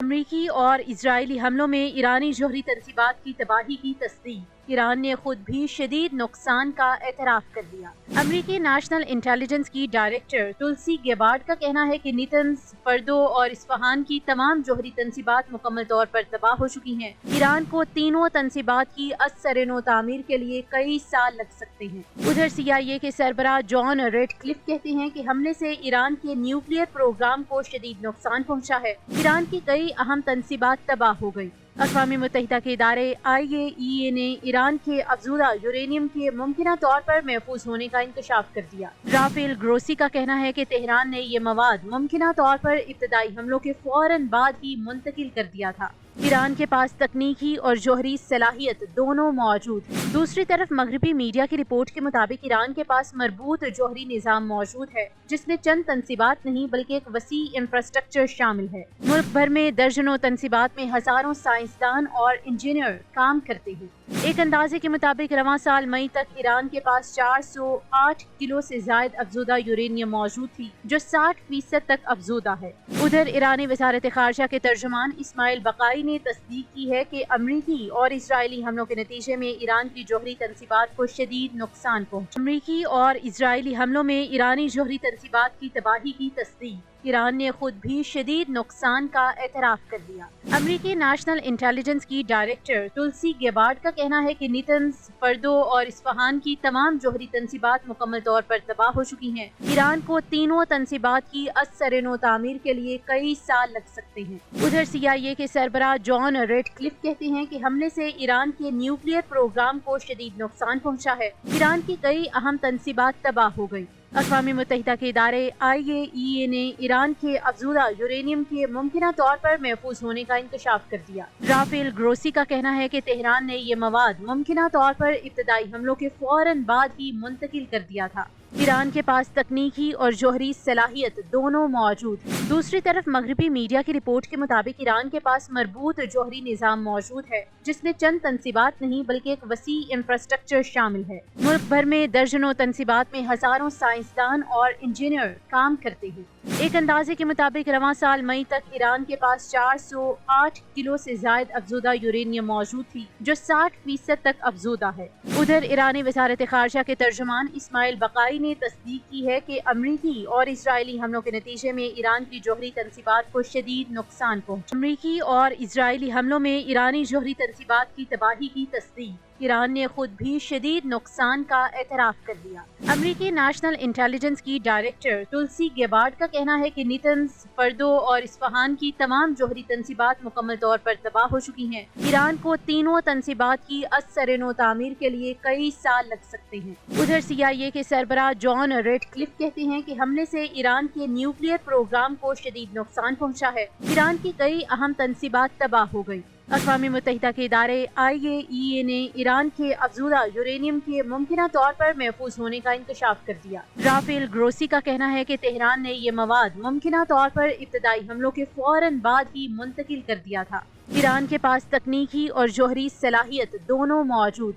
अमरीकी और इजरायली हमलों में ईरानी जौहरी तंसीबात की तबाही की तस्दीक। ईरान ने खुद भी शदीद नुकसान का एतराफ़ कर लिया। अमरीकी नेशनल इंटेलिजेंस की डायरेक्टर तुलसी गेबार्ड का कहना है कि नेतन्स, फर्दो और इस्फहान की तमाम जौहरी तंसीबात मुकम्मल तौर पर तबाह हो चुकी हैं। ईरान को तीनों तंसीबात की असर-ए-नो तामीर के लिए कई साल लग सकते हैं। उधर CIA के सरबराह जॉन रेडक्लिफ कहते हैं कि हमले से ईरान के न्यूक्लियर प्रोग्राम को शदीद नुकसान पहुंचा है। ईरान की कई अहम तंसीबात तबाह हो गई। अक़वाम मुत्तहिदा के इदारे IAEA ने ईरान के अफज़ूदा यूरेनियम के मुमकिना तौर पर महफूज होने का इंकशाफ कर दिया। राफेल ग्रोसी का कहना है कि तेहरान ने ये मवाद मुमकिना तौर पर इब्तदाई हमलों के फौरन बाद ही मुंतकिल कर दिया था। ईरान के पास तकनीकी और जौहरी सलाहियत दोनों मौजूद है। दूसरी तरफ मगरबी मीडिया की रिपोर्ट के मुताबिक ईरान के पास मरबूत जौहरी निज़ाम मौजूद है, जिसमें चंद तंसीबात नहीं बल्कि एक वसी इंफ्रास्ट्रक्चर शामिल है। मुल्क भर में दर्जनों तंसीबात में हजारों साइंसदान और इंजीनियर काम करते हैं। एक अंदाजे के मुताबिक रवां साल मई तक ईरान के पास 408 किलो से जायद अफजूदा यूरेनियम मौजूद थी, जो 60% तक अफजूदा है। उधर ईरानी वजारत खारजा के तर्जुमान इस्माइल बकाई ने तस्दीक की है कि अमरीकी और इजरायली हमलों के नतीजे में ईरान की जौहरी तंसीबात को शदीद नुकसान पहुंचा। अमरीकी और इजरायली हमलों में ईरानी जौहरी तंसीबात की तबाही की तस्दीक। ईरान ने खुद भी शदीद नुकसान का एतराफ़ कर लिया। अमरीकी नेशनल इंटेलिजेंस की डायरेक्टर तुलसी गेबार्ड का कहना है कि नेतन्स, फर्दो और इस्फहान की तमाम जौहरी तंसीबात मुकम्मल तौर पर तबाह हो चुकी हैं। ईरान को तीनों तंसीबात की असर-ए-नो तामीर के लिए कई साल लग सकते हैं। उधर CIA के सरबराह जॉन रेडक्लिफ कहते हैं कि हमले से ईरान के न्यूक्लियर प्रोग्राम को शदीद नुकसान पहुंचा है। ईरान की कई अहम तंसीबात तबाह हो गई। अक़वाम मुत्तहिदा के इदारे IAEA ने ईरान के अफज़ूदा यूरेनियम के मुमकिना तौर पर महफूज होने का इंकशाफ कर दिया। राफेल ग्रोसी का कहना है कि तेहरान ने ये मवाद मुमकिना तौर पर इब्तदाई हमलों के फौरन बाद ही मुंतकिल कर दिया था। ईरान के पास तकनीकी और जौहरी सलाहियत दोनों मौजूद है। दूसरी तरफ मगरबी मीडिया की रिपोर्ट के मुताबिक ईरान के पास मरबूत जौहरी निज़ाम मौजूद है, जिसमें चंद तंसीबात नहीं बल्कि एक वसी इंफ्रास्ट्रक्चर शामिल है। मुल्क भर में दर्जनों तंसीबात में हजारों साइंसदान और इंजीनियर काम करते हैं। एक अंदाजे के मुताबिक रवां साल मई तक ईरान के पास 408 किलो से जायद अफजूदा यूरेनियम मौजूद थी, जो 60% तक अफजूदा है। उधर ईरानी वजारत खारजा के तर्जुमान इस्माइल बकाई ने तस्दीक की है कि अमरीकी और इजरायली हमलों के नतीजे में ईरान की जौहरी तंसीबात को शदीद नुकसान पहुंचा। अमरीकी और इजरायली हमलों में ईरानी जौहरी तंसीबात की तबाही की तस्दीक। ईरान ने खुद भी शदीद नुकसान का एतराफ़ कर लिया। अमरीकी नेशनल इंटेलिजेंस की डायरेक्टर तुलसी गेबार्ड का कहना है कि नेतन्स, फर्दो और इस्फहान की तमाम जौहरी तंसीबात मुकम्मल तौर पर तबाह हो चुकी हैं। ईरान को तीनों तंसीबात की असर-ए-नो तामीर के लिए कई साल लग सकते हैं। उधर CIA के सरबराह जॉन रेडक्लिफ कहते हैं कि हमले से ईरान के न्यूक्लियर प्रोग्राम को शदीद नुकसान पहुंचा है। ईरान की कई अहम तंसीबात तबाह हो गई। अक़वाम मुत्तहिदा के इदारे IAEA ने ईरान के अफज़ूदा यूरेनियम के मुमकिना तौर पर महफूज होने का इंकशाफ कर दिया। राफेल ग्रोसी का कहना है कि तेहरान ने ये मवाद मुमकिना तौर पर इब्तदाई हमलों के फौरन बाद ही मुंतकिल कर दिया था। ईरान के पास तकनीकी और जौहरी सलाहियत दोनों मौजूद